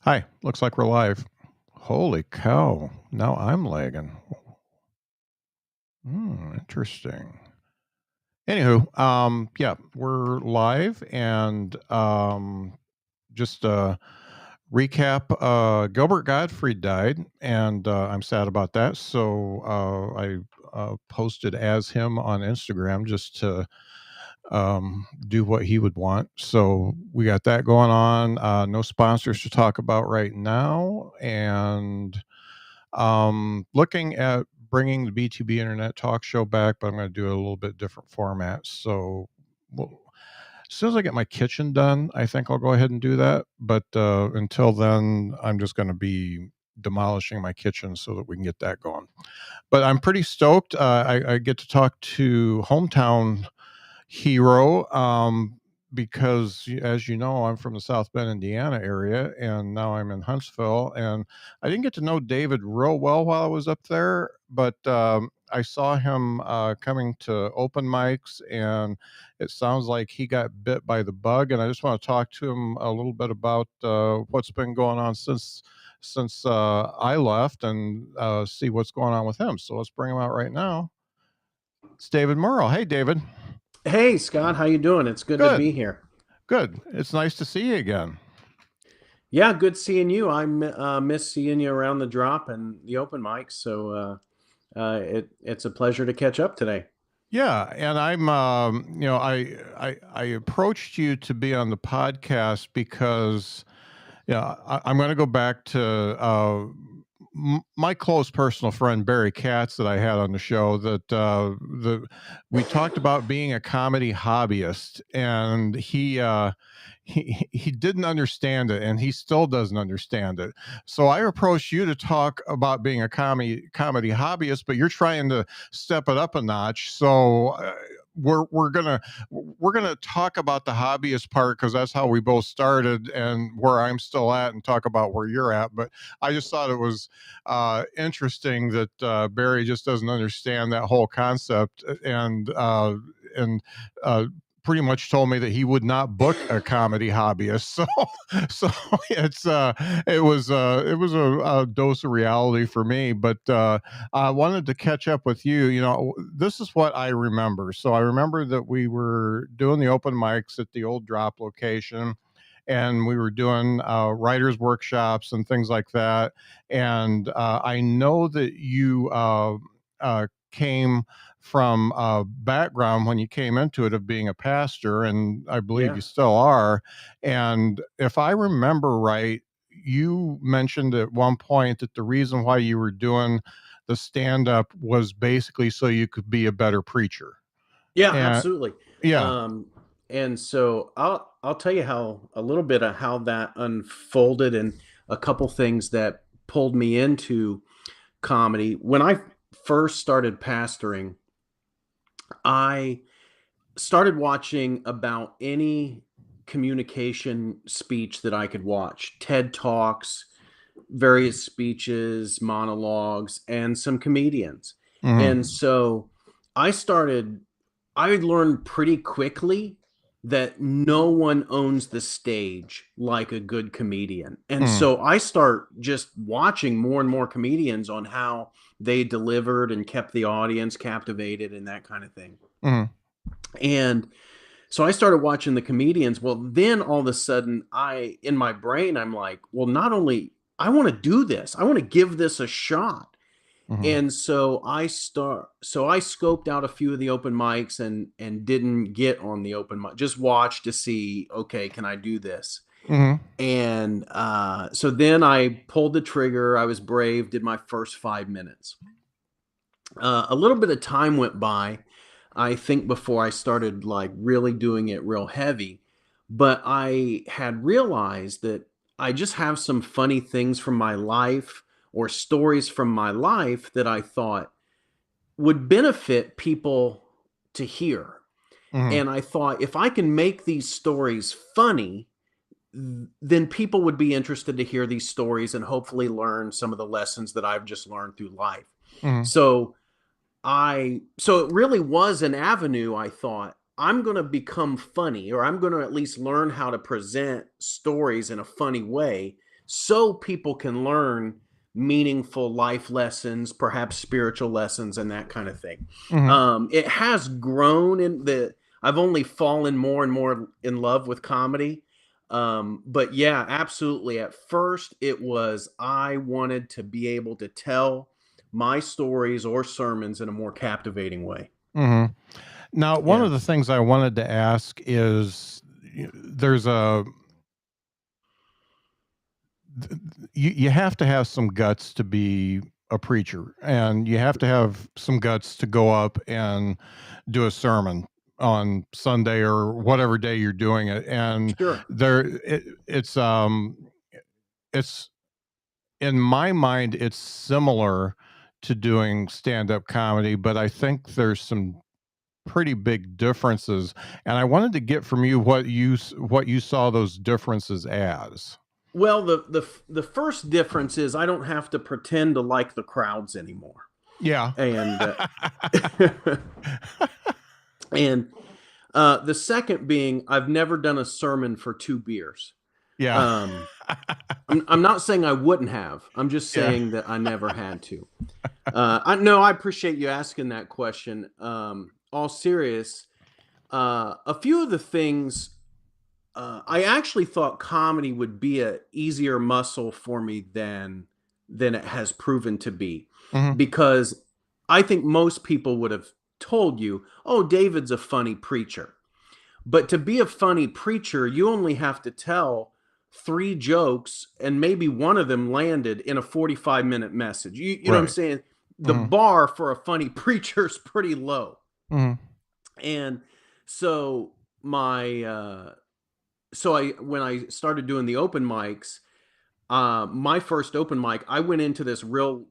Hi, looks like we're live. Holy cow. Now I'm lagging. Interesting. Anywho, yeah, we're live and just recap Gilbert Gottfried died and I'm sad about that. So I posted as him on Instagram just to do what he would want. So we got that going on. No sponsors to talk about right now. And looking at bringing the B2B Internet Talk Show back, but I'm going to do a little bit different format. So, well, as soon as I get my kitchen done, I think I'll go ahead and do that. But until then, I'm just going to be demolishing my kitchen so that we can get that going. But I'm pretty stoked. I get to talk to hometown hero because as you know, I'm from the South Bend, Indiana area, and now I'm in Huntsville. And I didn't get to know David real well while I was up there, but I saw him coming to open mics, and it sounds like he got bit by the bug. And I just want to talk to him a little bit about what's been going on since I left, and see what's going on with him. So let's bring him out right now. It's David Murrell. Hey, David. Hey Scott, how you doing? It's good to Good. be here. Good. It's nice to see you again. Yeah, good seeing you. Miss seeing you around the drop and the open mic. It's a pleasure to catch up today. Yeah, and I approached you to be on the podcast because, yeah, I'm going to go back to my close personal friend Barry Katz that I had on the show. We talked about being a comedy hobbyist, and he didn't understand it, and he still doesn't understand it. So I approached you to talk about being a comedy hobbyist, but you're trying to step it up a notch. So we're gonna talk about the hobbyist part because that's how we both started and where I'm still at, and talk about where you're at. But I just thought it was interesting that Barry just doesn't understand that whole concept, and pretty much told me that he would not book a comedy hobbyist. So it's it was a dose of reality for me. But I wanted to catch up with you. You know, this is what I remember. So I remember that we were doing the open mics at the old drop location, and we were doing writers workshops and things like that. And I know that you came from a background when you came into it of being a pastor, and I believe Yeah. you still are. And if I remember right, you mentioned at one point that the reason why you were doing the stand up was basically so you could be a better preacher. Yeah, And absolutely. yeah. Um, and so I'll tell you how a little bit of how that unfolded and a couple things that pulled me into comedy. When I first started pastoring, I started watching about any communication speech that I could watch, TED Talks, various speeches, monologues, and some comedians. And Mhm. so I started, I learned pretty quickly that no one owns the stage like a good comedian. And Mhm. so I start just watching more and more comedians on how they delivered and kept the audience captivated and that kind of thing. Mhm. And so I started watching the comedians. Well, then all of a sudden, in my brain, I'm like, well, not only I want to do this, I want to give this a shot. Mhm. And so I scoped out a few of the open mics and didn't get on the open mic, just watched to see, okay, can I do this? Mhm. And so then I pulled the trigger. I was brave, did my first 5 minutes. A little bit of time went by, I think, before I started like really doing it real heavy. But I had realized that I just have some funny things from my life or stories from my life that I thought would benefit people to hear. Mhm. And I thought if I can make these stories funny, then people would be interested to hear these stories and hopefully learn some of the lessons that I've just learned through life. Mhm. So it really was an avenue. I thought I'm going to become funny, or I'm going to at least learn how to present stories in a funny way so people can learn meaningful life lessons, perhaps spiritual lessons, and that kind of thing. Hmm. It has grown in the. I've only fallen more and more in love with comedy. But yeah, absolutely. At first, it was I wanted to be able to tell my stories or sermons in a more captivating way. Hmm. Now, one Yeah, of the things I wanted to ask is there's a you have to have some guts to be a preacher, and you have to have some guts to go up and do a sermon on Sunday or whatever day you're doing it. And sure. it's in my mind, it's similar to doing stand-up comedy, but I think there's some pretty big differences. And I wanted to get from you what you saw those differences as. Well, the first difference is I don't have to pretend to like the crowds anymore, Yeah. and and the second being I've never done a sermon for 2 beers. Yeah. Um, I'm not saying I wouldn't have. I'm just Yeah. saying that I never had to. I no, I appreciate you asking that question. All serious, a few of the things I actually thought comedy would be a easier muscle for me than it has proven to be, Mhm. because I think most people would have told you, "Oh, David's a funny preacher." But to be a funny preacher, you only have to tell 3 jokes and maybe one of them landed in a 45-minute message. You know what I'm Right. saying? The Mhm. bar for a funny preacher is pretty low. Mhm. And so I when I started doing the open mics, my first open mic, I went into this real,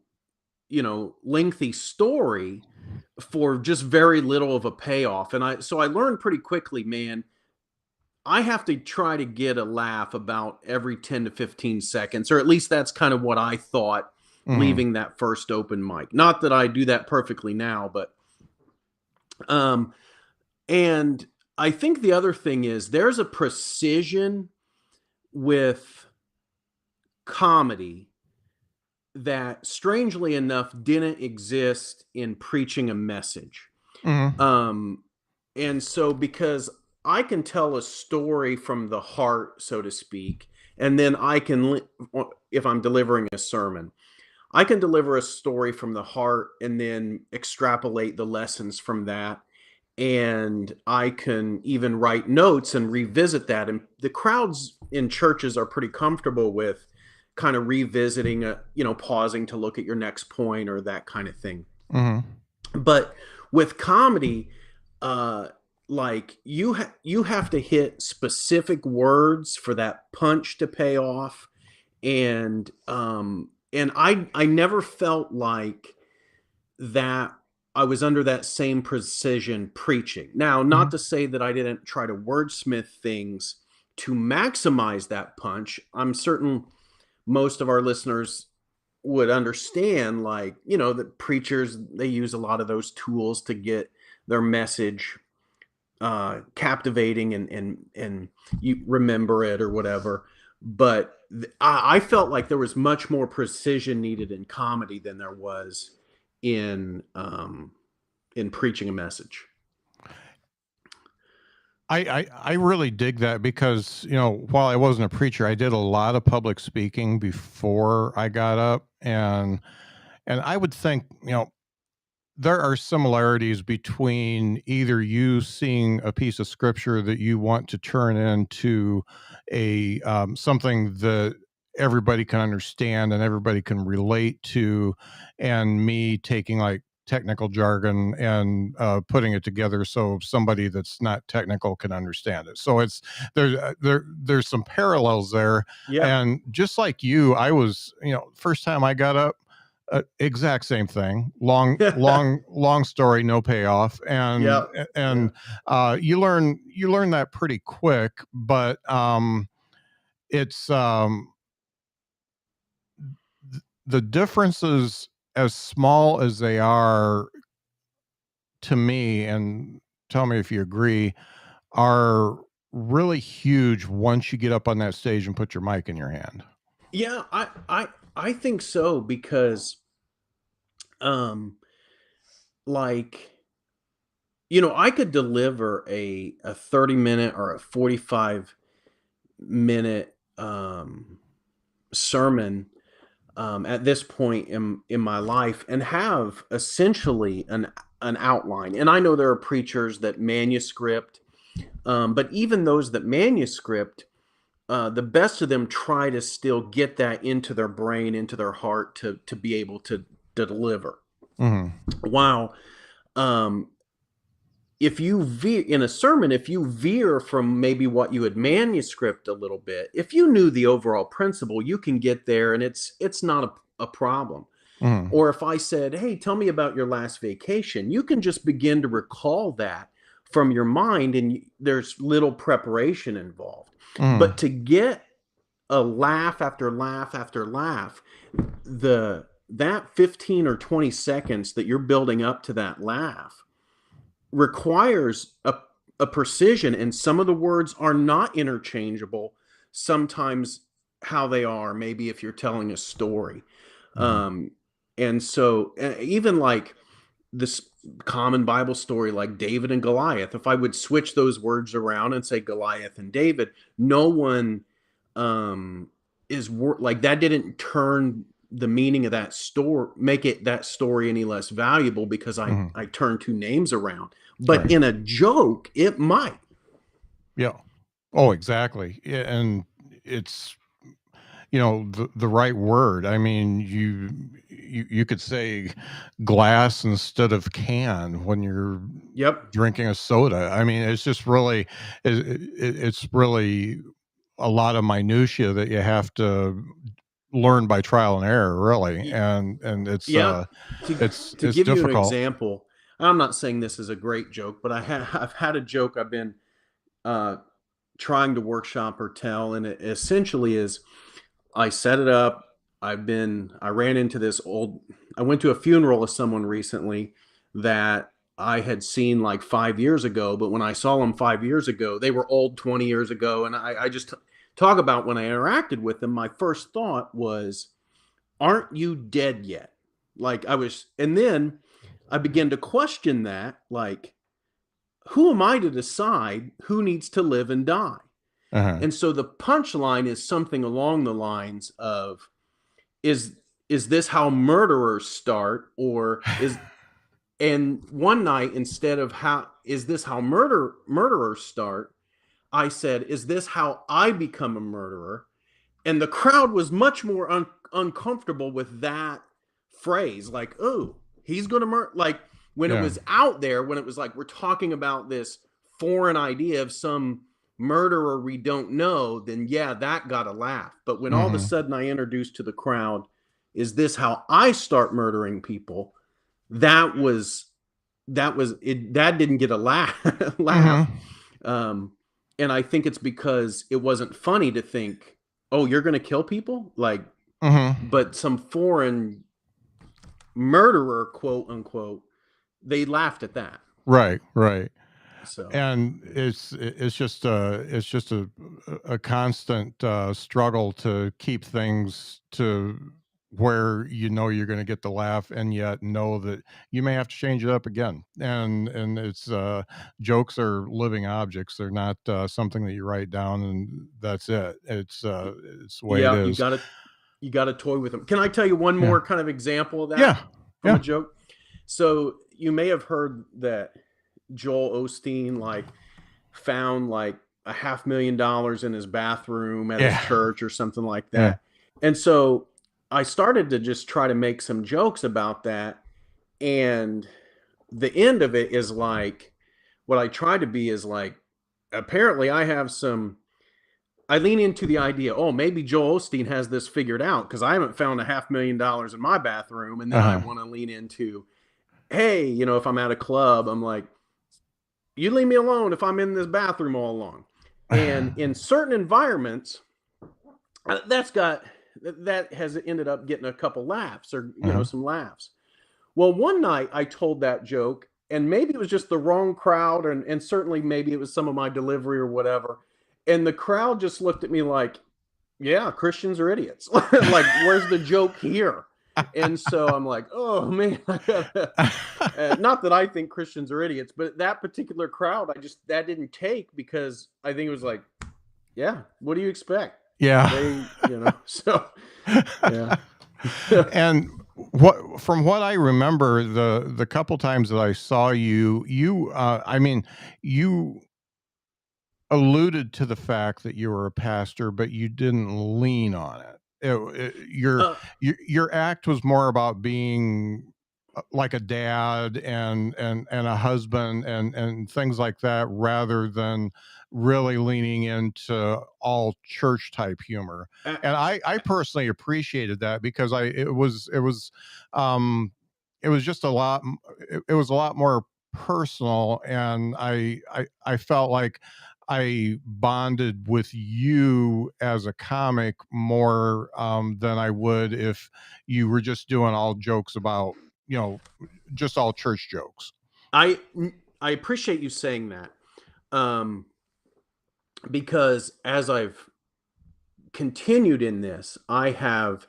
lengthy story for just very little of a payoff. And I learned pretty quickly, man, I have to try to get a laugh about every 10 to 15 seconds, or at least that's kind of what I thought Mhm. leaving that first open mic. Not that I do that perfectly now, but um and I think the other thing is there's a precision with comedy that strangely enough didn't exist in preaching a message. Mhm. Um and so because I can tell a story from the heart, so to speak, and then if I'm delivering a sermon, I can deliver a story from the heart and then extrapolate the lessons from that. And I can even write notes and revisit that. And the crowds in churches are pretty comfortable with kind of revisiting, pausing to look at your next point or that kind of thing. Mhm. But with comedy, uh, like you have to hit specific words for that punch to pay off, and I never felt like that I was under that same precision preaching. Now, not Mhm. to say that I didn't try to wordsmith things to maximize that punch. I'm certain most of our listeners would understand, like, that preachers, they use a lot of those tools to get their message captivating, and you remember it or whatever. But I felt like there was much more precision needed in comedy than there was in um, in preaching a message. I really dig that because, while I wasn't a preacher, I did a lot of public speaking before I got up, and I would think, there are similarities between either you seeing a piece of scripture that you want to turn into a something that everybody can understand and everybody can relate to, and me taking like technical jargon and putting it together so somebody that's not technical can understand it. So there's some parallels there, Yeah, and just like you, I was, first time I got up, exact same thing. Long story, no payoff, yeah, yeah. and you learn that pretty quick. But it's the differences, as small as they are to me, and tell me if you agree, are really huge once you get up on that stage and put your mic in your hand. Yeah, I think so because um like I could deliver a 30-minute or a 45-minute sermon at this point in my life and have essentially an outline. And I know there are preachers that manuscript, but even those that manuscript, the best of them try to still get that into their brain, into their heart to be able to deliver. Hmm. Wow. Um, if you veer in a sermon, if you veer from maybe what you had manuscript a little bit, if you knew the overall principle, you can get there and it's not a problem. Hmm. Or if I said, hey, tell me about your last vacation, you can just begin to recall that from your mind, and there's little preparation involved. Hmm. But to get a laugh after laugh after laugh, that 15 or 20 seconds that you're building up to that laugh requires a precision, and some of the words are not interchangeable sometimes, how they are maybe if you're telling a story. Hmm. um and so even like this common Bible story like David and Goliath, if I would switch those words around and say Goliath and David, no one um like that didn't turn the meaning of that story, make it that story any less valuable because I Hmm. I turned two names around. But Right. in a joke, it might. Yeah. Oh, exactly. Yeah, and it's the right word. I mean, you could say glass instead of can when you're Yep. drinking a soda. I mean, it's just really it's really a lot of minutia that you have to learn by trial and error, really, Y- and yeah. to to it's give you an difficult. example, I'm not saying this is a great joke, but I've had a joke I've been uh trying to workshop or tell, and it essentially is, I set it up. I ran into this old, I went to a funeral of someone recently that I had seen like 5 years ago, but when I saw them 5 years ago, they were old 20 years ago. And I just talk about when I interacted with them, my first thought was, aren't you dead yet? Like I was, and then I began to question that, like, who am I to decide who needs to live and die? Uh-huh. And so the punchline is something along the lines of, is is this how murderers start, or is, and one night, instead of how is this how murderers start, I said, is this how I become a murderer? And the crowd was much more uncomfortable with that phrase, like, oh, he's gonna murder, like, when it Yeah. was out there, when it was like we're talking about this foreign idea of some murderer we don't know, then yeah, that got a laugh. But when all of a Mhm. sudden I introduced to the crowd, is this how I start murdering people, that was it, that didn't get a laugh. laugh. Mhm. um and I think it's because it wasn't funny to think, oh, you're going to kill people, like, Mhm. but some foreign murderer, quote unquote, they laughed at that. Right, right. So And it's just a constant struggle to keep things to where you're going to get the laugh, and yet know that you may have to change it up again. And it's jokes are living objects. They're not something that you write down and that's it. It's the way it yeah, is. you got to toy with them. Can I tell you one Yeah. more kind of example of that Yeah. from a Yeah. joke? So you may have heard that Joel Osteen like found like $500,000 in his bathroom at his Yeah. church or something like Yeah. that. And so I started to just try to make some jokes about that. And the end of it is like, what I try to be is like, apparently I have some, I lean into the idea, oh, maybe Joel Osteen has this figured out because I haven't found $500,000 in my bathroom. And then I Uh-huh. want to lean into, hey, if I'm at a club, I'm like, you leave me alone if I'm in this bathroom all along. And in certain environments, that's got, that has ended up getting a couple laughs, or Uh-huh. some laughs. Well, one night I told that joke, and maybe it was just the wrong crowd, and certainly maybe it was some of my delivery or whatever. And the crowd just looked at me like, yeah, Christians are idiots. Like, where's the joke here? And so I'm like, oh man, I gotta. Not that I think Christians are idiots, but that particular crowd, that didn't take because I think it was like, yeah, what do you expect? Yeah. So yeah. And from what I remember, the couple times that I saw you, I mean, you alluded to the fact that you were a pastor, but you didn't lean on it. Uh, Your act was more about being like a dad and a husband and things like that, rather than really leaning into all church type humor. uh, And I personally appreciated that, because um it was just a lot, it was a lot more personal, and I felt like I bonded with you as a comic more than I would if you were just doing all jokes about, you know, just all church jokes. I I appreciate you saying that, um, because as I've continued in this, I have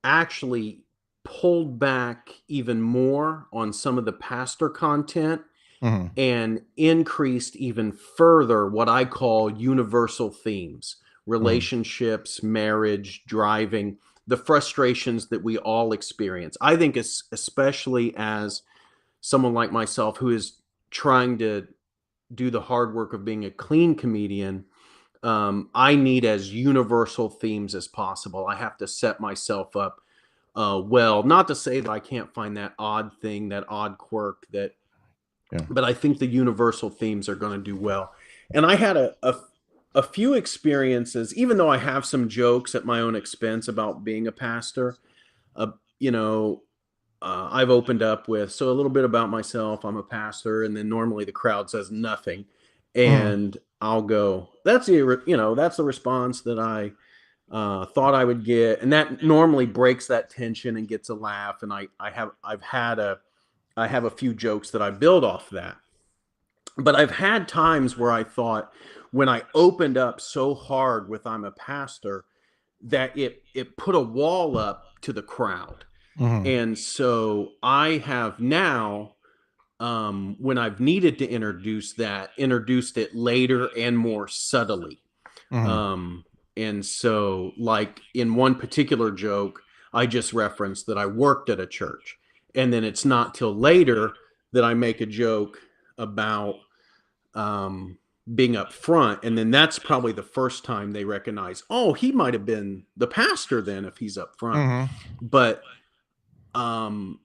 actually pulled back even more on some of the pastor content Hmm. and increased even further what I call universal themes: Hmm. relationships, marriage, driving, the frustrations that we all experience. I think, especially as someone like myself who is trying to do the hard work of being a clean comedian, I need as universal themes as possible. I have to set myself up well, not to say that I can't find that odd thing, that odd quirk, Yeah. but I think the universal themes are going to do well. And I had a few experiences, even though I have some jokes at my own expense about being a pastor. Uh, you know, I've opened up with, so a little bit about myself. I'm a pastor, and then normally the crowd says nothing, Hmm. and I'll go, that's the response that I thought I would get, and that normally breaks that tension and gets a laugh. And I have a few jokes that I build off that. But I've had times where I thought, when I opened up so hard with "I'm a pastor," that it put a wall up to the crowd. Hmm. And so I have now, when I've needed to introduced it later and more subtly. Hmm. Um, and so, like in one particular joke, I just referenced that I worked at a church. And then it's not till later that I make a joke about being up front. And then that's probably the first time they recognize, oh, he might have been the pastor then if he's up front. Hmm. But um,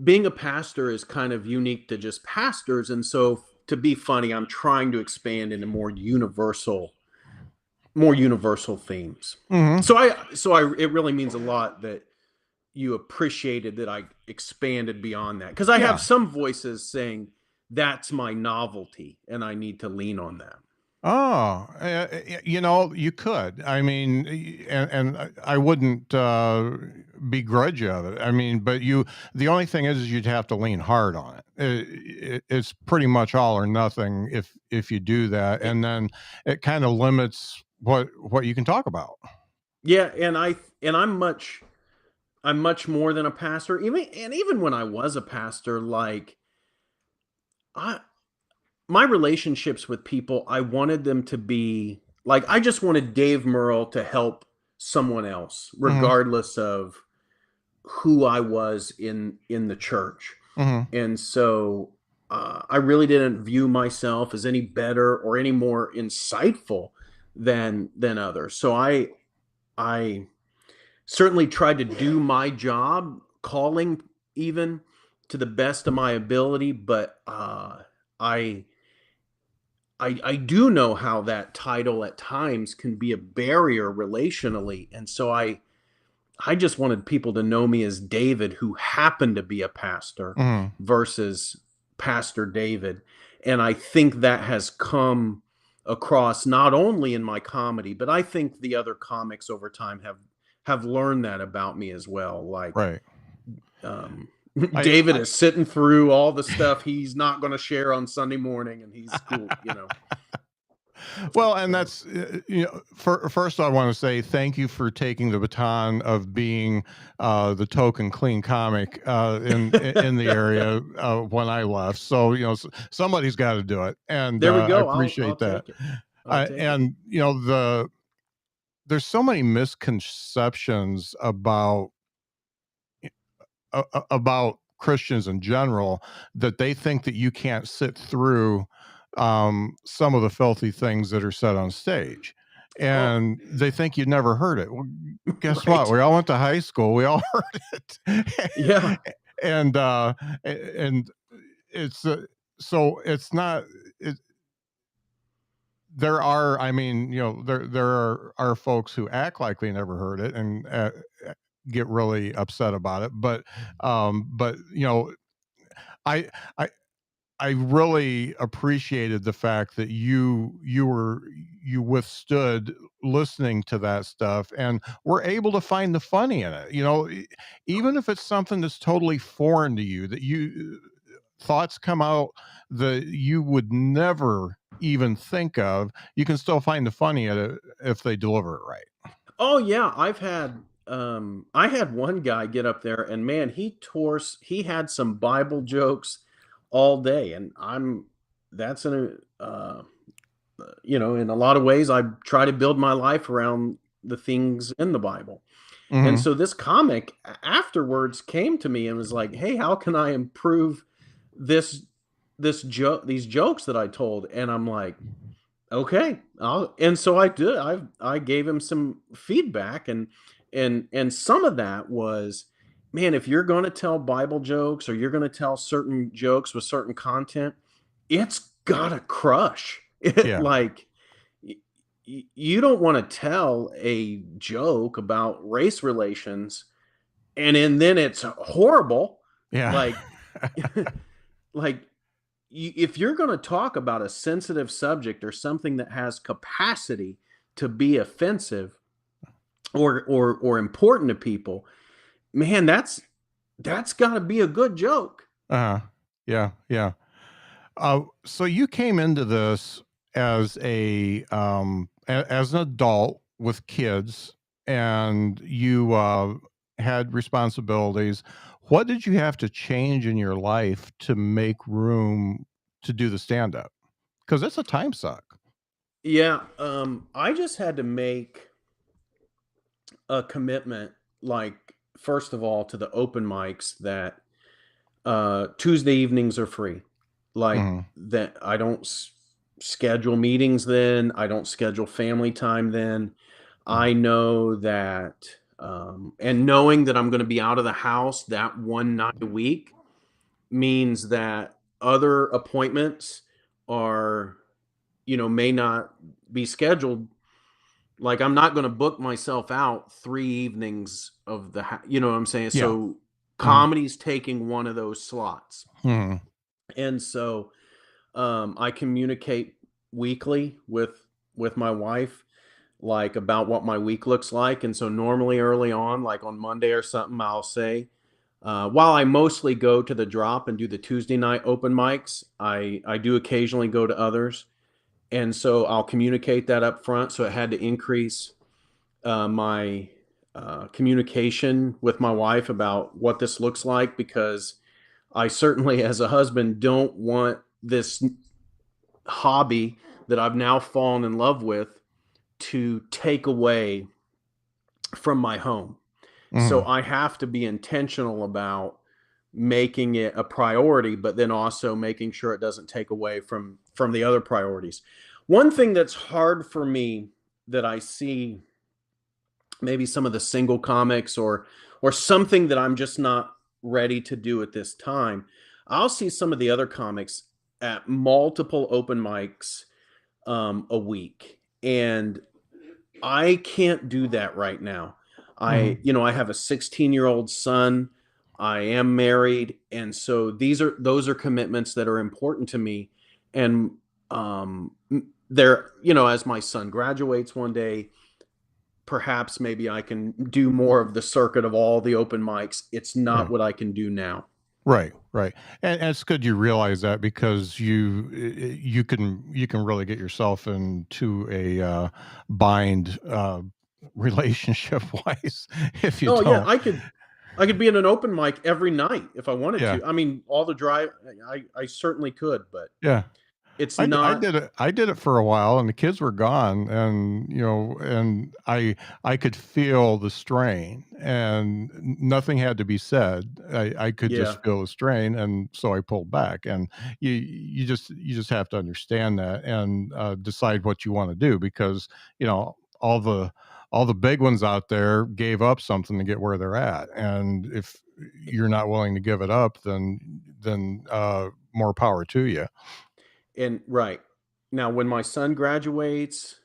being a pastor is kind of unique to just pastors. And so, to be funny, I'm trying to expand into more universal themes. Hmm. It really means a lot that you appreciated that I expanded beyond that, because I have Yeah. some voices saying that's my novelty and I need to lean on that. Oh, you could. I mean, and I wouldn't begrudge you of it. I mean, but the only thing is you'd have to lean hard on it. It's pretty much all or nothing if you do that, It, and then it kind of limits what you can talk about. yeah, and I'm much more than a pastor. Even when I was a pastor, like, I my relationships with people, I wanted them to be like, I just wanted Dave Murrell to help someone else, Hmm. regardless of who I was in the church. Hmm. And so I really didn't view myself as any better or any more insightful than others. So I certainly tried to do my job, calling even, to the best of my ability. But I I do know how that title at times can be a barrier relationally, and so I just wanted people to know me as David, who happened to be a pastor, Hmm. versus Pastor David. And I think that has come across not only in my comedy, but I think the other comics over time have learned that about me as well. Like, Right. um, I, David I is sitting through all the stuff he's not going to share on Sunday morning, and he's cool. Well, and So that's first I want to say thank you for taking the baton of being the token clean comic in the area when I left. So somebody's got to do it, and there we I go. I'll appreciate that. take it. I'll take it. And there's so many misconceptions about Christians in general that they think that you can't sit through some of the filthy things that are said on stage. Oh, And they think you'd never heard it. Well, guess what? right. We all went to high school. We all heard Yeah. it. And it's so it's not it, there are I mean there are folks who act like they never heard it and get really upset about it, but I I I really appreciated the fact that you withstood listening to that stuff and were able to find the funny in it. Even if it's something that's totally foreign to you, that you thoughts come out that you would never even think of, you can still find the funny in it if they deliver it right. Oh yeah, I had one guy get up there and man, he had some Bible jokes all day and that's in a lot of ways I try to build my life around the things in the Bible. And Hmm. so this comic afterwards came to me and was like, "Hey, how can I improve this these jokes that I told?" And I'm like, okay, and so I did. I gave him some feedback, and some of that was, man, if you're going to tell Bible jokes or you're going to tell certain jokes with certain content, it's gotta crush. Yeah. Like you don't want to tell a joke about race relations and then it's horrible. Yeah. Like like if you're going to talk about a sensitive subject or something that has capacity to be offensive or important to people, man, that's got to be a good joke. Yeah. Yeah. So you came into this as an adult with kids, and you had responsibilities. What did you have to change in your life to make room to do the stand up? Because it's a time suck. Yeah, I just had to make a commitment, like first of all, to the open mics that Tuesday evenings are free. Like Hmm. that, I don't schedule meetings then. I don't schedule family time then. I know that, and knowing that I'm going to be out of the house that one night a week means that other appointments are, may not be scheduled. Like I'm not going to book myself out 3 evenings of you know what I'm saying? Yeah. So Hmm. comedy's taking one of those slots. Hmm. And so I communicate weekly with my wife, like about what my week looks like. And so normally early on, like on Monday or something, I'll say, while I mostly go to the drop and do the Tuesday night open mics, I do occasionally go to others. And so I'll communicate that up front. So it had to increase my communication with my wife about what this looks like because I certainly, as a husband, don't want this hobby that I've now fallen in love with to take away from my home. So Hmm. I have to be intentional about making it a priority, but then also making sure it doesn't take away from the other priorities. One thing that's hard for me that I see maybe some of the single comics or something that I'm just not ready to do at this time. I'll see some of the other comics at multiple open mics a week, and I can't do that right now. Hmm. I have a 16-year-old son. I am married, and so those are commitments that are important to me. And they're, as my son graduates one day, perhaps maybe I can do more of the circuit of all the open mics. It's not Yeah. what I can do now. Right, right, and it's good you realize that because you can really get yourself into a, bind, relationship wise if you Oh yeah, don't. I could be in an open mic every night if I wanted Yeah, to. I mean, all the drive, I certainly could, but yeah. it's I not. did it for a while, and the kids were gone, and, and I could feel the strain, and n nothing had to be said. I could just Yeah, feel the strain, and so I pulled back, and you just have to understand that and, decide what you wanna do because, all the big ones out there gave up something to get where they're at, and if you're not willing to give it up, then more power to you. and right now when my son graduates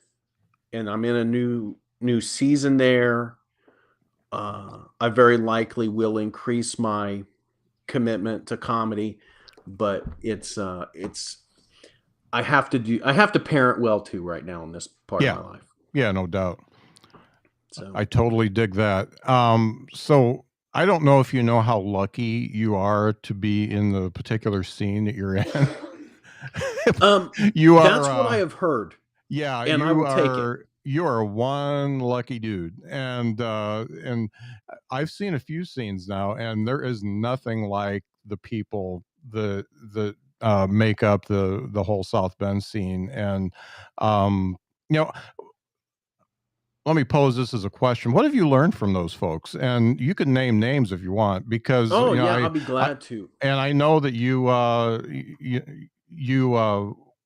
and I'm in a new season there, I very likely will increase my commitment to comedy, but it's I have to parent well too right now in this part of Yeah. my life. Yeah, no doubt. So, I totally dig that. So I don't know if you know how lucky you are to be in the particular scene that you're in. um, You are, that's what I have heard, yeah, and I will take it. you are one lucky dude, and I've seen a few scenes now, and there is nothing like the people that make up the whole South Bend scene, and you know, let me pose this as a question. What have you learned from those folks? And you can name names if you want, because Oh yeah, I'll be I glad to. and I know that you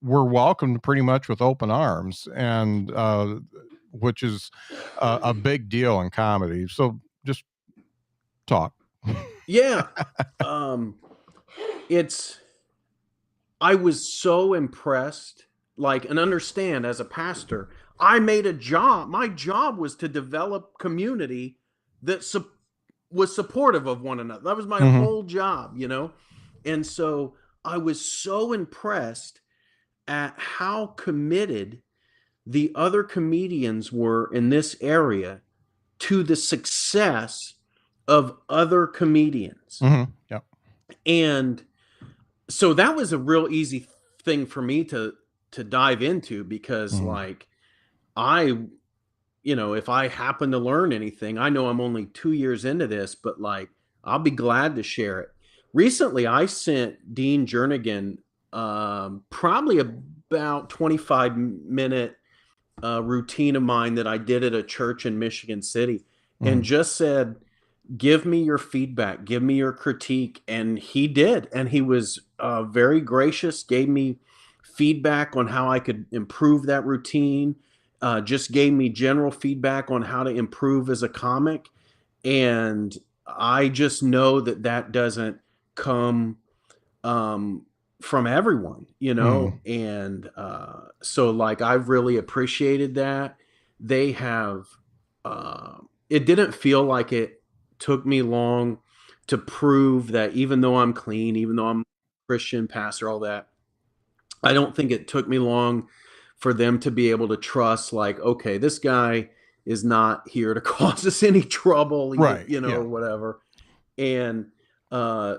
were welcomed pretty much with open arms, and which is a big deal in comedy. So just talk. Yeah, um, it's I was so impressed, like, and understand as a pastor, I made a job. My job was to develop community that was supportive of one another. That was my Hmm. whole job, you know? And so I was so impressed at how committed the other comedians were in this area to the success of other comedians. Hmm. Yep. And so that was a real easy thing for me to dive into because Hmm. like I if I happen to learn anything, I know I'm only 2 years into this, but like I'll be glad to share it. Recently I sent Dean Jernigan probably about 25-minute routine of mine that I did at a church in Michigan City and Hmm. just said, give me your feedback, give me your critique. And he did. And he was very gracious, gave me feedback on how I could improve that routine, just gave me general feedback on how to improve as a comic. And I just know that that doesn't come um, from everyone, you know? Hmm. And so, like, I've really appreciated that. They have, it didn't feel like it took me long to prove that even though I'm clean, even though I'm Christian, pastor, all that, I don't think it took me long for them to be able to trust, like, okay, this guy is not here to cause us any trouble, even, Right. or Yeah. whatever. And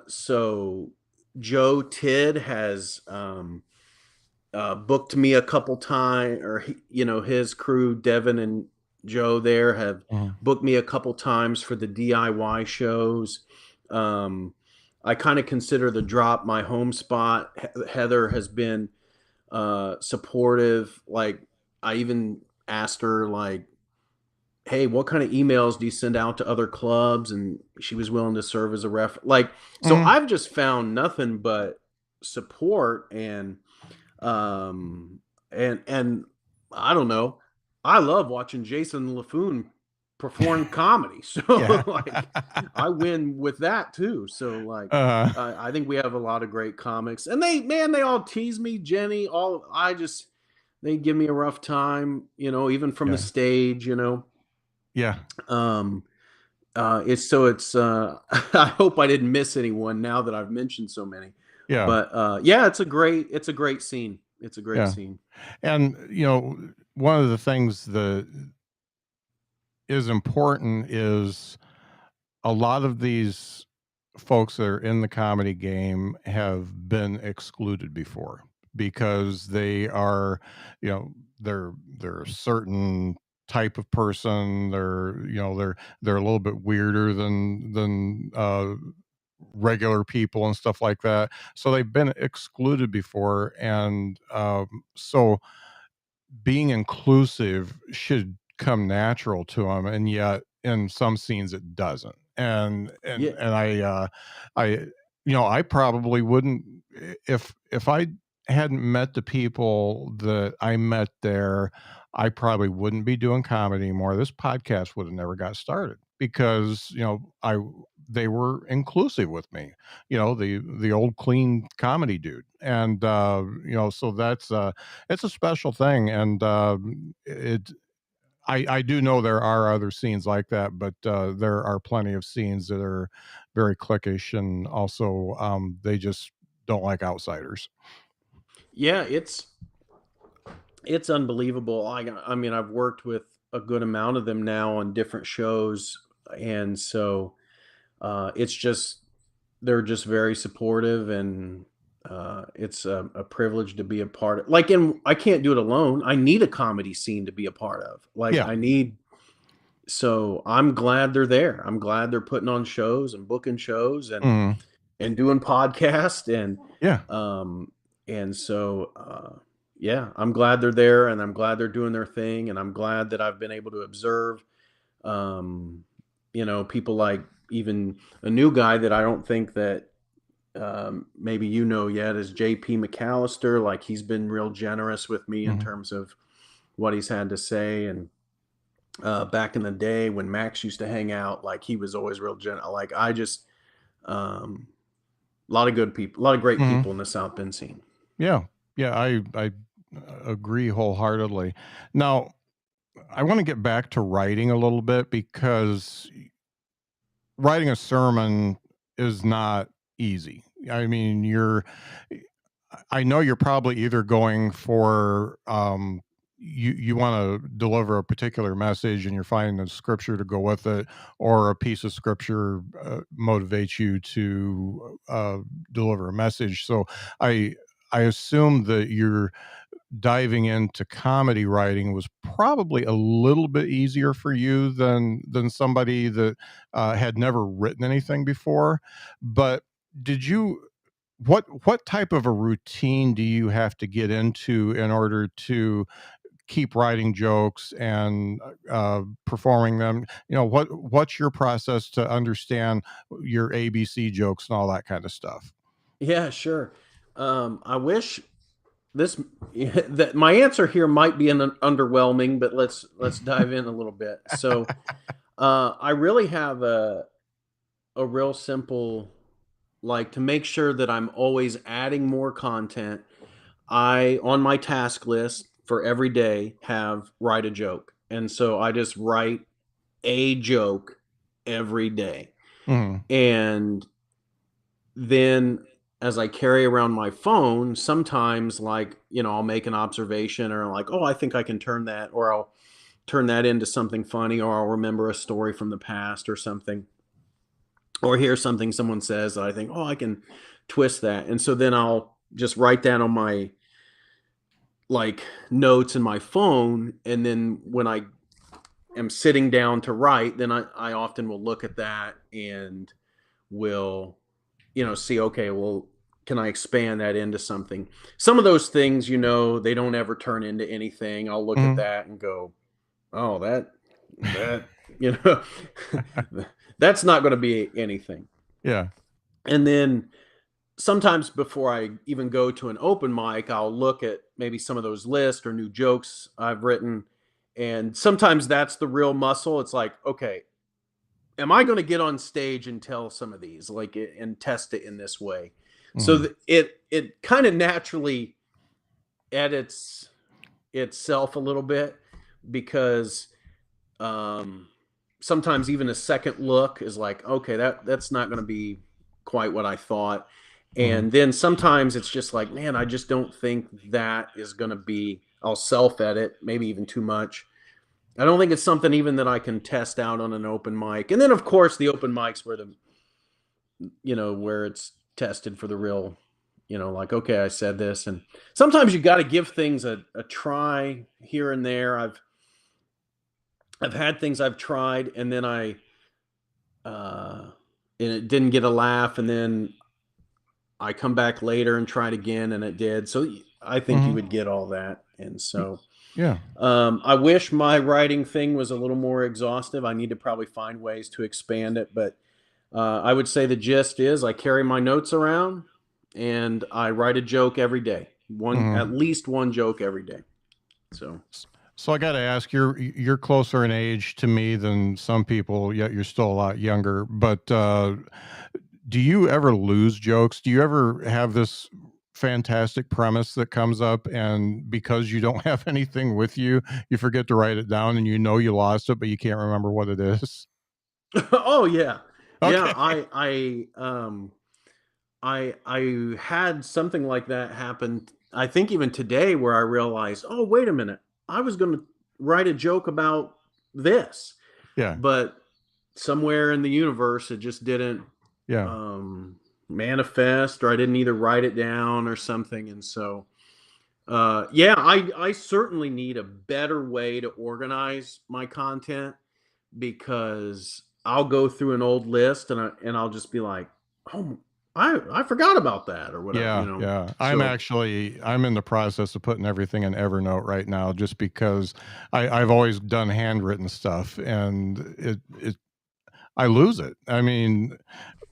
so Joe Tidd has booked me a couple times, or his crew, Devin and Joe, there have Hmm. booked me a couple times for the DIY shows. Um, I kind of consider the drop my home spot. Heather has been supportive. Like I even asked her, like, hey, what kind of emails do you send out to other clubs? And she was willing to serve as a ref. Like, so Hmm. I've just found nothing but support um and I don't know. I love watching Jason LaFoon perform comedy. Yeah. So like I win with that too. So like uh, I think we have a lot of great comics. And they all tease me, Jenny, all I just they give me a rough time, even from the yeah. stage, Yeah. um, it's I hope I didn't miss anyone now that I've mentioned so many. Yeah. But yeah, it's a great scene. It's a great Yeah. scene. And one of the things that is important is a lot of these folks that are in the comedy game have been excluded before because they are, you know, they're a certain type of person. They're a little bit weirder than regular people and stuff like that. So they've been excluded before, and so being inclusive should come natural to them, and yet in some scenes it doesn't. Yeah. And I I probably wouldn't, if I hadn't met the people that I met there, I probably wouldn't be doing comedy anymore. This podcast would have never got started because, I they were inclusive with me, the old clean comedy dude. And so that's it's a special thing. And it I do know there are other scenes like that, but there are plenty of scenes that are very cliquish, and also they just don't like outsiders. Yeah, it's unbelievable. I mean, I've worked with a good amount of them now on different shows, and so it's just they're just very supportive, and it's a privilege to be a part of. Like, and I can't do it alone. I need a comedy scene to be a part of. Like, Yeah. I need. So I'm glad they're there. I'm glad they're putting on shows and booking shows Mhm. and doing podcasts Yeah. um so yeah, I'm glad they're there, and I'm glad they're doing their thing, and I'm glad that I've been able to observe um people like even a new guy that I don't think that maybe yet is JP McAllister. Like, he's been real generous with me in Mhm. terms of what he's had to say. And back in the day when Max used to hang out, like, he was always real gentle. Like, I just um a lot of good people, a lot of great Mhm. people in the South Bend scene. Yeah. Yeah, I agree wholeheartedly. Now, I want to get back to writing a little bit because writing a sermon is not easy. I mean, I know you're probably either going for you want to deliver a particular message and you're finding a scripture to go with it, or a piece of scripture motivates you to deliver a message. So I I assume that you're diving into comedy writing was probably a little bit easier for you than somebody that had never written anything before. But did you what type of a routine do you have to get into in order to keep writing jokes and performing them? What's your process to understand your ABC jokes and all that kind of stuff? Yeah, sure. I wish this that my answer here might be an underwhelming, but let's dive in a little bit. So, I really have a real simple, like, to make sure that I'm always adding more content. I, on my task list for every day, have write a joke, and so I just write a joke every day. Mhm. And then as I carry around my phone, sometimes, like, I'll make an observation, or like, oh, I think I can turn that, or I'll turn that into something funny, or I'll remember a story from the past or something, or hear something someone says that I think, oh, I can twist that. And so then I'll just write that on my, like, notes in my phone. And then when I am sitting down to write, then I often will look at that and will, see, okay, well, can I expand that into something? Some of those things, they don't ever turn into anything. I'll look at Mhm. that and go, oh, that, you know, that's not going to be anything. Yeah. And then sometimes before I even go to an open mic, I'll look at maybe some of those lists or new jokes I've written. And sometimes that's the real muscle. It's like, okay, am I going to get on stage and tell some of these, like, and test it in this way? So Mhm. it kind of naturally edits itself a little bit, because um sometimes even a second look is like, okay, that's not going to be quite what I thought. Mhm. And then sometimes it's just like, man, I just don't think that is going to be, I'll self edit, maybe even too much. I don't think it's something even that I can test out on an open mic. And then, of course, the open mics where where it's tested for the real, like, okay, I said this. And sometimes you got to give things a try here and there. I've had things I've tried and then uh, and it didn't get a laugh. And then I come back later and try it again and it did. So I think you Mhm. would get all that. And Y so yeah. I wish my writing thing was a little more exhaustive. I need to probably find ways to expand it, but I would say the gist is I carry my notes around and I write a joke every day. At Mhm. least one joke every day. So S So I gotta ask, you're closer in age to me than some people, yet you're still a lot younger, but, do you ever lose jokes? Do you ever have this fantastic premise that comes up, and because you don't have anything with you, you forget to write it down and you know you lost it, but you can't remember what it is? oh yeah. Yeah, Okay. I had something like that happen. I think even today where I realized, "Oh, wait a minute. I was going to write a joke about this." Yeah. But somewhere in the universe it just didn't Yeah. um manifest, or I didn't either write it down or something. And so yeah, I certainly need a better way to organize my content, because I'll go through an old list and I'll just be like, "Oh, I forgot about that," or whatever, Yeah, yeah. So I'm in the process of putting everything in Evernote right now just because I've always done handwritten stuff and I lose it. I mean,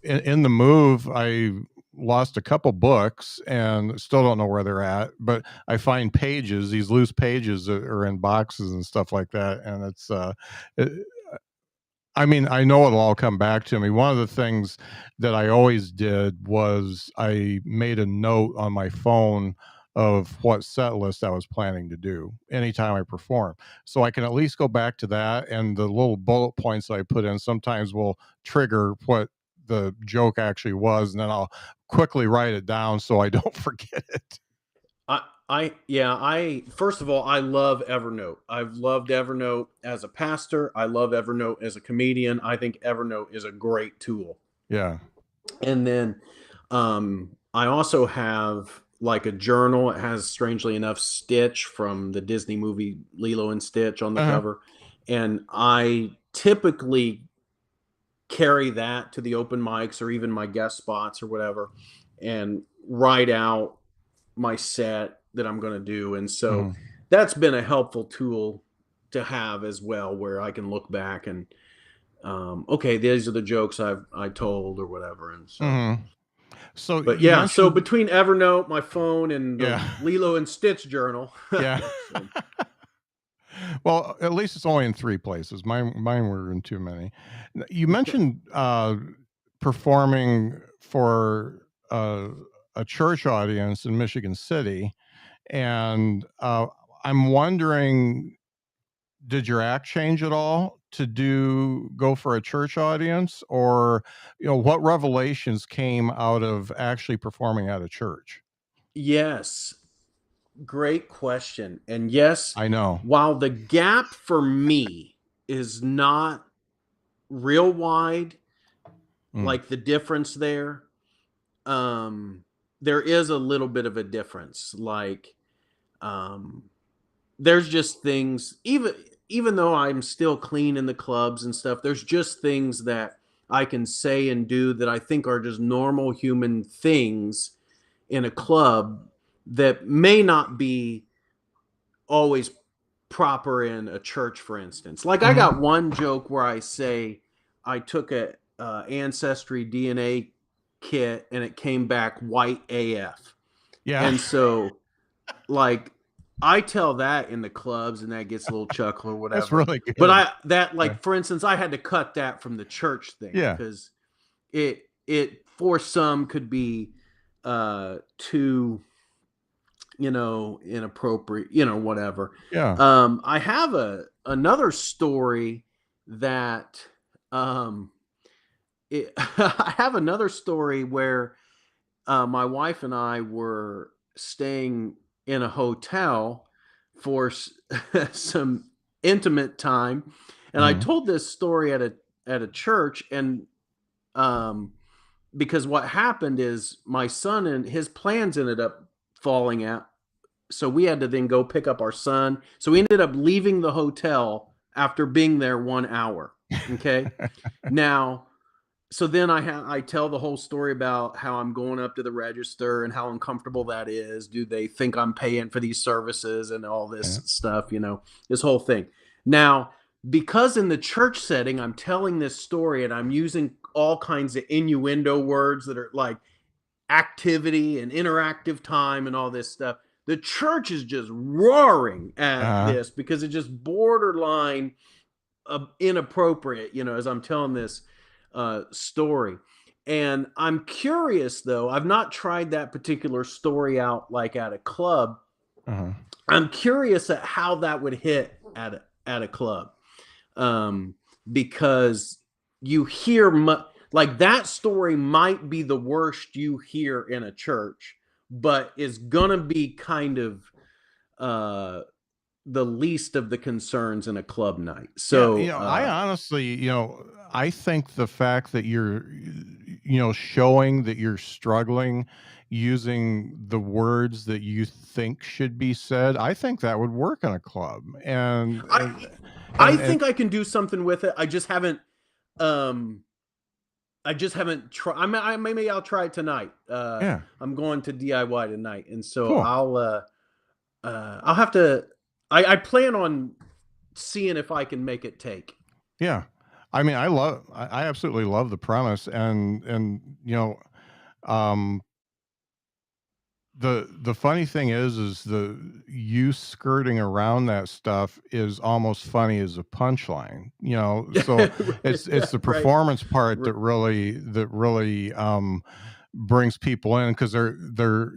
in the move, I lost a couple books and still don't know where they're at, but I find pages, these loose pages that are in boxes and stuff like that, and it, I mean, I know it'll all come back to me. One of the things that I always did was I made a note on my phone of what set list I was planning to do anytime I perform. So I can at least go back to that, and the little bullet points that I put in sometimes will trigger what the joke actually was, and then I'll quickly write it down so I don't forget it. I first of all, I love Evernote. I've loved Evernote as a pastor. I love Evernote as a comedian. I think Evernote is a great tool. Yeah. And then I also have like a journal. It has, strangely enough, Stitch from the Disney movie Lilo and Stitch on the Uh-huh. cover. And I typically carry that to the open mics or even my guest spots or whatever, and write out my set that I'm going to do. And so Mhm. that's been a helpful tool to have as well, where I can look back and okay, these are the jokes I told or whatever. And so, Mhm. So but you yeah, so mentioned between Evernote, my phone, and the yeah. Lilo and Stitch journal. Yeah. So Well, at least it's only in 3 places. Mine were in too many. You mentioned, performing for, a church audience in Michigan City, and, I'm wondering, did your act change at all to go for a church audience? Or, what revelations came out of actually performing at a church? yes, great question. And yes, I know. while the gap for me is not real wide, Mm. like the difference there, um, there is a little bit of a difference. Like, um, there's just things, even though I'm still clean in the clubs and stuff, there's just things that I can say and do that I think are just normal human things in a club that may not be always proper in a church, for instance. Like, I got Mhm. one joke where I say I took a ancestry DNA kit and it came back white AF. Yeah. And so, like, I tell that in the clubs and that gets a little chuckle or That's whatever. really But good. Yeah. like, for instance, I had to cut that from the church thing Yeah. because it for some could be too, inappropriate, whatever. Yeah. I have another story that um I have another story where my wife and I were staying in a hotel for some intimate time, and I Mhm. told this story at a church, and um, because what happened is my son and his plans ended up falling out. So we had to then go pick up our son. So we ended up leaving the hotel after being there 1 hour. Okay. Now, so then I tell the whole story about how I'm going up to the register and how uncomfortable that is. Do they think I'm paying for these services and all this Yeah. stuff, this whole thing. Now, because in the church setting, I'm telling this story and I'm using all kinds of innuendo words that are like activity and interactive time and all this stuff. The church is just roaring at Uh, this because it's just borderline inappropriate, as I'm telling this story. And I'm curious, though, I've not tried that particular story out like at a club. uh-huh. I'm curious at how that would hit at a club, because you hear like that story might be the worst you hear in a church, but is gonna be kind of the least of the concerns in a club night. Yeah, So I honestly, I think the fact that you're, showing that you're struggling using the words that you think should be said, I think that would work in a club. And I and I and think I can do something with it. Um I just haven't tried. Maybe I'll try it tonight. yeah, I'm going to DIY tonight, and so cool. I'll have to. I plan on seeing if I can make it take. Yeah. I mean, I absolutely love the premise, and um the funny thing is the you skirting around that stuff is almost funny as a punchline, so it's the Right. performance part R- that really brings people in, because they're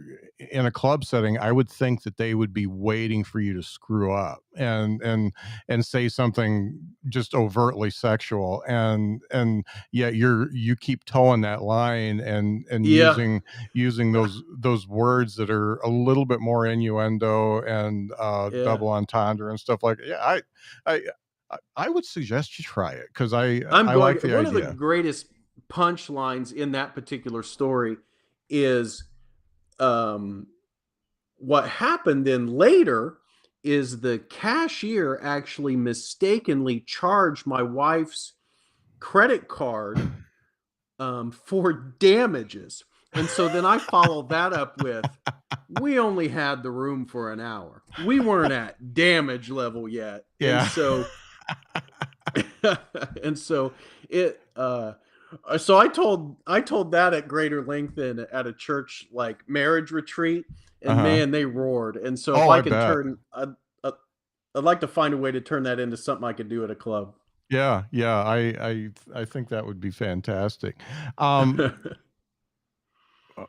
in a club setting. I would think that they would be waiting for you to screw up and say something just overtly sexual, and yet you keep towing that line and Yeah. using those words that are a little bit more innuendo and Yeah. double entendre and stuff like that. Yeah, I I would suggest you try it, because I'm I going like to. the One of the idea. greatest punchlines in that particular story is um, what happened then later is the cashier actually mistakenly charged my wife's credit card for damages. And so then I followed that up with, we only had the room for an hour. We weren't at damage level yet. And Yeah. so, and so it, so I told that at greater length at a church like marriage retreat, and Uh-huh. man, they roared. And so if Oh, I I can bet. I'd like to find a way to turn that into something I could do at a club. Yeah, yeah, I think that would be fantastic. Um, uh,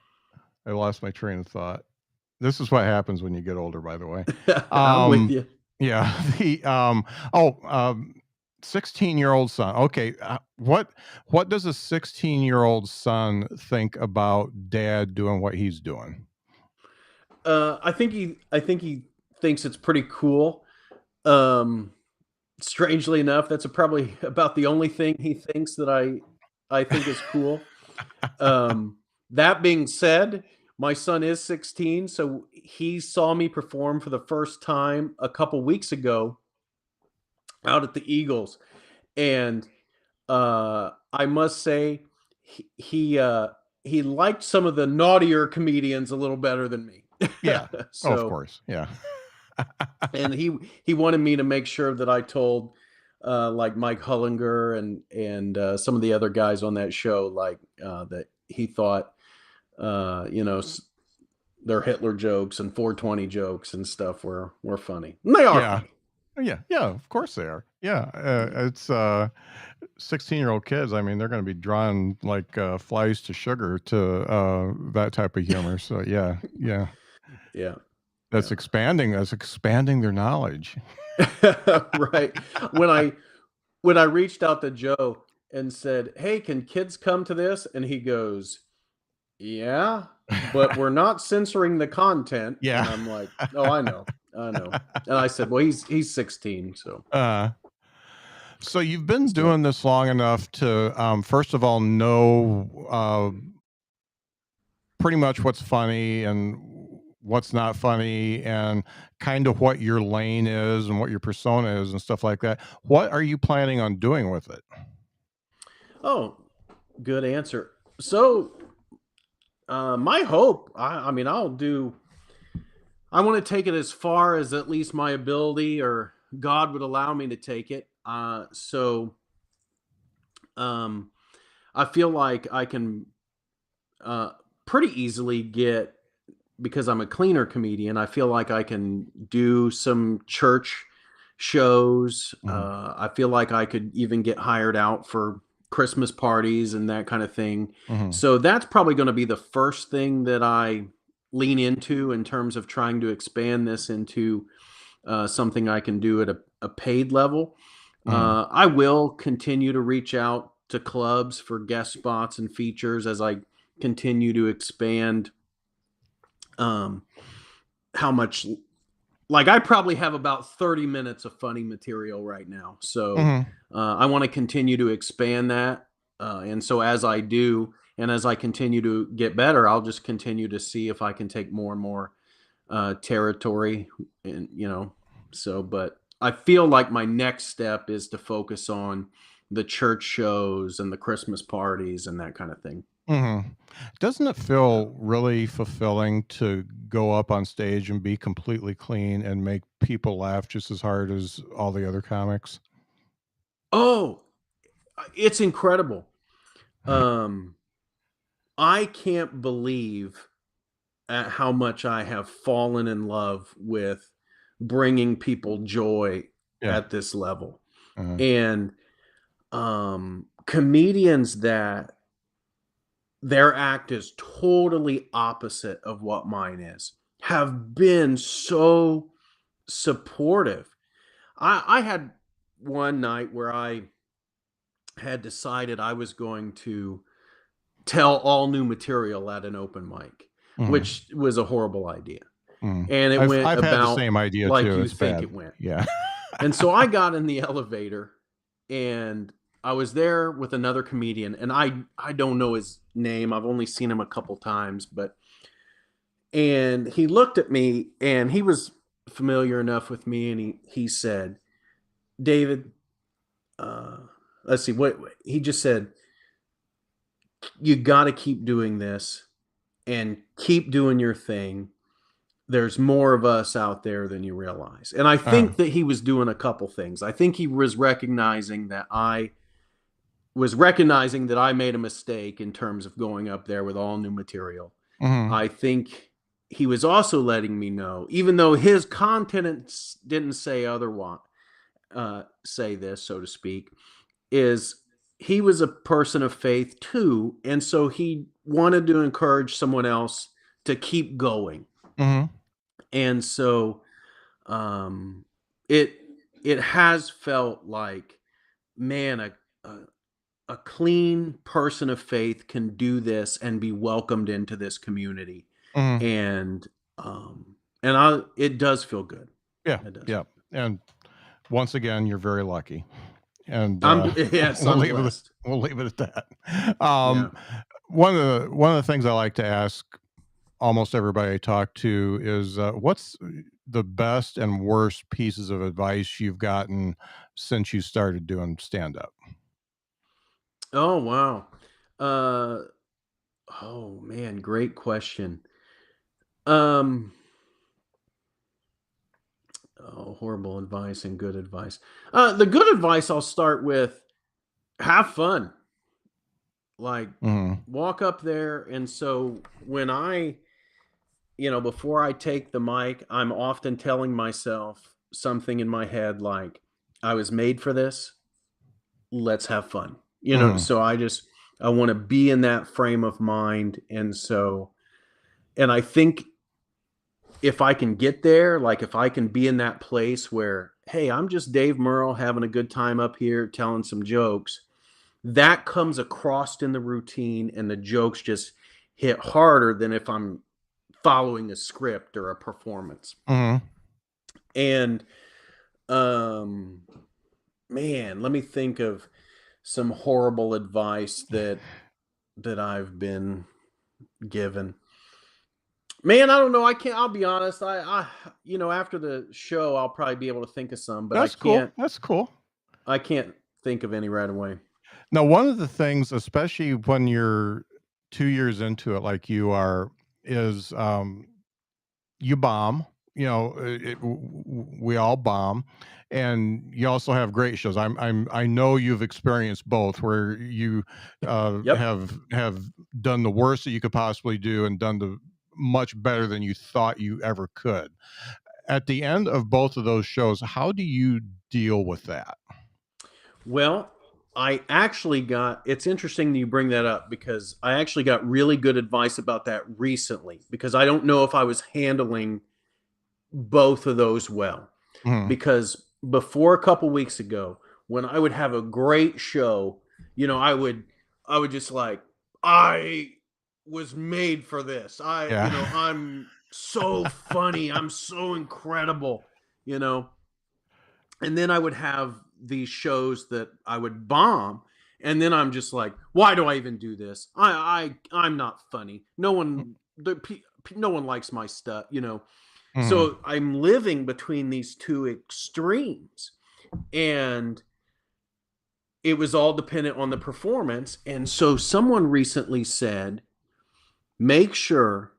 I lost my train of thought. This is what happens when you get older, by the way. I'm with Um, you. yeah, the oh, 16-year-old son. Okay, what does a 16-year-old son think about dad doing what he's doing? I think he thinks it's pretty cool. Um, Strangely enough, that's probably about the only thing he thinks that I think is cool. That being said, my son is 16, so he saw me perform for the first time a couple weeks ago out at the Eagles, and I must say he liked some of the naughtier comedians a little better than me. Yeah. Oh, of So course. Yeah. and he wanted me to make sure that I told like Mike Hullinger and some of the other guys on that show like that he thought their Hitler jokes and 420 jokes and stuff were funny. And they are Yeah. funny. Yeah. Yeah. Of course they are. Yeah. It's 16-year-old kids. I mean, they're going to be drawn like flies to sugar to that type of humor. So yeah. Yeah. Yeah. That's Yeah. expanding. That's expanding their knowledge. Right. When I reached out to Joe and said, "Hey, can kids come to this?" and he goes, "Yeah, but we're not censoring the content." And Yeah. I'm like, "Oh, I know. I know." And I said, "Well, he's 16, so." uh, So you've been So, doing this long enough to, first of all, know pretty much what's funny and what's not funny, and kind of what your lane is and what your persona is and stuff like that. What are you planning on doing with it? oh, good answer. So, my hope, I mean, I want to take it as far as at least my ability or God would allow me to take it. Um, I feel like I can uh, pretty easily get, because I'm a cleaner comedian, I feel like I can do some church shows. Mhm, I feel like I could even get hired out for Christmas parties and that kind of thing. mhm, So that's probably going to be the first thing that I lean into in terms of trying to expand this into something I can do at a paid level. mhm, I will continue to reach out to clubs for guest spots and features as I continue to expand um, how much, like, I probably have about 30 minutes of funny material right now. So mhm, I want to continue to expand that. And so as I do, and as I continue to get better, I'll just continue to see if I can take more and more territory. And, but I feel like my next step is to focus on the church shows and the Christmas parties and that kind of thing. mhm. Doesn't it Yeah. feel really fulfilling to go up on stage and be completely clean and make people laugh just as hard as all the other comics? Oh, it's incredible. Um, I can't believe at how much I have fallen in love with bringing people joy Yeah. at this level. Uh-huh. And comedians that their act is totally opposite of what mine is have been so supportive. I had one night where I had decided I was going to tell all new material at an open mic, Mhm, which was a horrible idea. mhm. And it I've went I've had the about same idea like too, you it's think bad. it went. Yeah. And so I got in the elevator and I was there with another comedian, and I don't know his name. I've only seen him a couple times, but and he looked at me and he was familiar enough with me, and he said, "David, uh let's see what he just said, you got to keep doing this and keep doing your thing. There's more of us out there than you realize." And I Uh, think that he was doing a couple things. I think he was recognizing that I made a mistake in terms of going up there with all new material. mhm, I think he was also letting me know, even though his content didn't say otherwise, say this, so to speak, is he was a person of faith too. And so he wanted to encourage someone else to keep going. mhm, And so um, it it has felt like, man, a a clean person of faith can do this and be welcomed into this community, mhm. and I it does feel good. Yeah, It does. yeah, and once again, you're very lucky, and, Yes, we'll I'm leave it blessed. we'll leave it at that. Yeah. One of the things I like to ask almost everybody I talk to is, what's the best and worst pieces of advice you've gotten since you started doing stand-up? Oh wow. Uh oh man, great question. Um oh, horrible advice and good advice. The good advice, I'll start with: have fun. Like, Mhm, walk up there. And so when before I take the mic, I'm often telling myself something in my head like, I was made for this. Let's have fun. mhm, So I want to be in that frame of mind. And I think if I can get there, like if I can be in that place where, hey, I'm just Dave Murrell having a good time up here telling some jokes, that comes across in the routine and the jokes just hit harder than if I'm following a script or a performance. mhm, And um Man, let me think of some horrible advice that I've been given. Man, I don't know. I can't. I'll be honest. After the show, I'll probably be able to think of some, but I That's cool. can't. That's cool. I can't think of any right away. Now, one of the things, especially when you're 2 years into it, like you are, is you bomb. We all bomb, and you also have great shows. I know you've experienced both, where you Yep. have done the worst that you could possibly do, and done the much better than you thought you ever could. At the end of both of those shows, how do you deal with that? Well, it's interesting that you bring that up because I actually got really good advice about that recently because I don't know if I was handling both of those well. Mhm. Because before a couple weeks ago, when I would have a great show, I would just like, I was made for this. Yeah. I'm so funny. I'm so incredible, you know. And then I would have these shows that I would bomb, and then I'm just like, why do I even do this? I'm not funny. No one likes my stuff. Mhm. So I'm living between these two extremes, and it was all dependent on the performance. And so someone recently said, make sure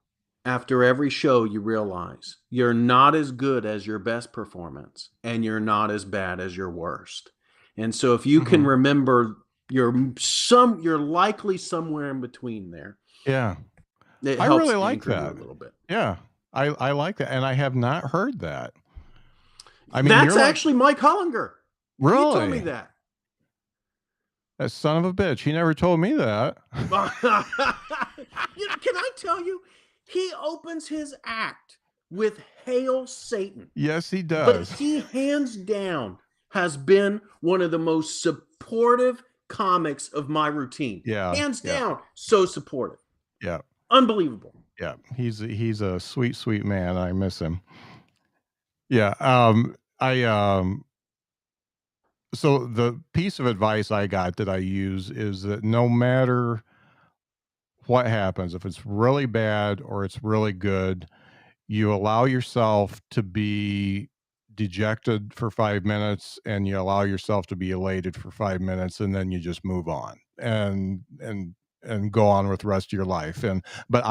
after every show you realize you're not as good as your best performance and you're not as bad as your worst. And so if you can Mhm. remember you're likely somewhere in between there, Yeah. it I really helps like anchor you a that. little bit. Yeah. I like that, and I have not heard that. I mean, That's you're like, actually Mike Hollinger. He told me "Really? that. That son of a bitch, he never told me that." Can I tell you? He opens his act with "Hail Satan," Yes, he but does. he hands down has been one of the most supportive comics of my routine. Yeah, Hands yeah, down, so supportive, yeah, unbelievable. yeah. He's a sweet, sweet man. I miss him. Yeah, so the piece of advice I got that I use is that no matter what happens, if it's really bad or it's really good, you allow yourself to be dejected for 5 minutes, and you allow yourself to be elated for 5 minutes, and then you just move on and go on with the rest of your life. But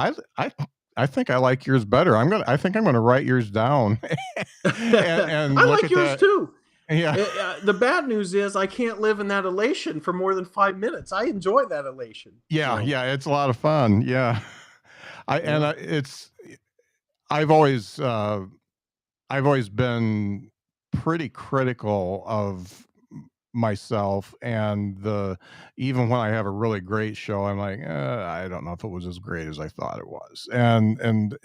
I think I like yours better. I think I'm gonna write yours down and I look like at yours that. too. Yeah. The bad news is I can't live in that elation for more than 5 minutes. I enjoy that elation. Yeah, So, yeah, it's a lot of fun. Yeah. I and yeah. I, it's I've always I've always been pretty critical of myself, and the even when I have a really great show, I'm like, I don't know if it was as great as I thought it was, and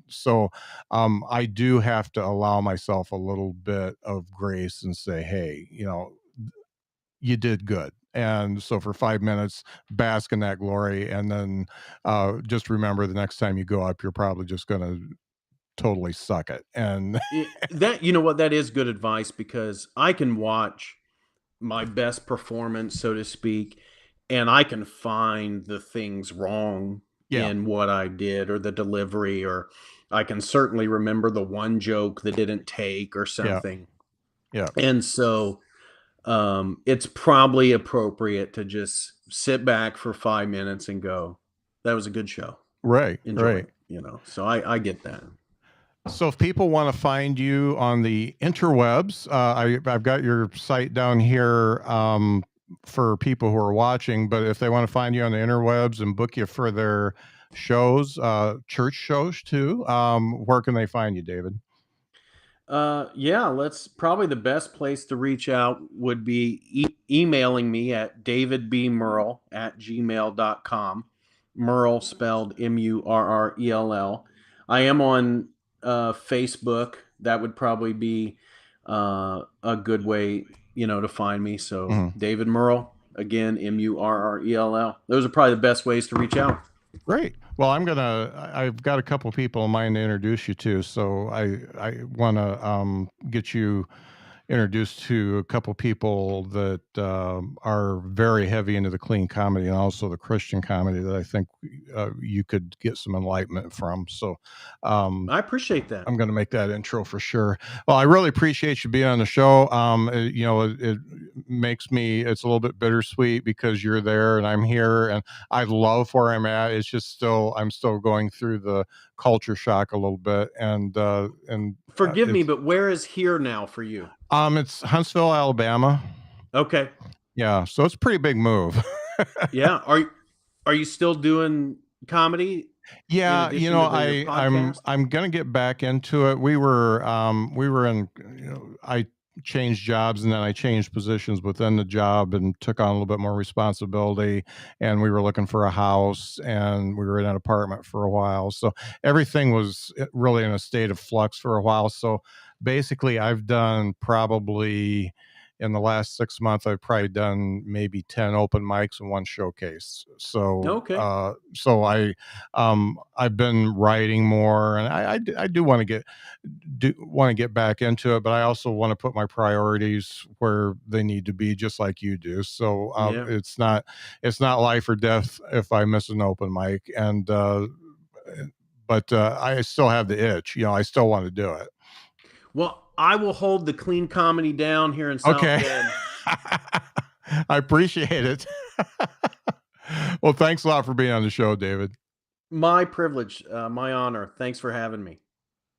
so I do have to allow myself a little bit of grace and say, hey, you did good. And so for 5 minutes, bask in that glory, and then just remember the next time you go up, you're probably just going to totally suck it. And That you know what that is good advice because I can watch my best performance, so to speak, and I can find the things wrong yeah, in what I did or the delivery, or I can certainly remember the one joke that didn't take or yeah, something. yeah. And so it's probably appropriate to just sit back for 5 minutes and go, that was a good show. Right, Enjoy right. it. So I get that. So if people want to find you on the interwebs, I've got your site down here for people who are watching. But if they want to find you on the interwebs and book you for their shows, church shows too, where can they find you, David? Yeah, let's probably the best place to reach out would be emailing me at davidbmurrell@gmail.com. Murrell spelled Murrell. I am on Facebook. That would probably be a good way, to find me. So Mhm. David Murrell, again, Murrell. Those are probably the best ways to reach out. Great. Well, I've got a couple people in mind to introduce you to, so I want to get you introduced to a couple people that are very heavy into the clean comedy and also the Christian comedy that I think you could get some enlightenment from. So um, I appreciate that. I'm going to make that intro for sure. Well, I really appreciate you being on the show. It makes me, it's a little bit bittersweet because you're there and I'm here and I love where I'm at. It's just still, I'm still going through the culture shock a little bit. Forgive me, but where is here now for you? It's Huntsville, Alabama. Okay. Yeah. So it's a pretty big move. Yeah. Are you still doing comedy in Yeah, addition to your podcast? I'm gonna get back into it. We were in, I changed jobs and then I changed positions within the job and took on a little bit more responsibility. And we were looking for a house and we were in an apartment for a while. So everything was really in a state of flux for a while. So basically, I've done probably in the last 6 months, I've probably done maybe 10 open mics and one showcase. Okay. I've been writing more, and I do want to get back into it, but I also want to put my priorities where they need to be, just like you do. So Yeah. it's not life or death if I miss an open mic, and but I still have the itch. I still want to do it. Well, I will hold the clean comedy down here in South Okay. Bend. I appreciate it. Well, thanks a lot for being on the show, David. My privilege, my honor. Thanks for having me.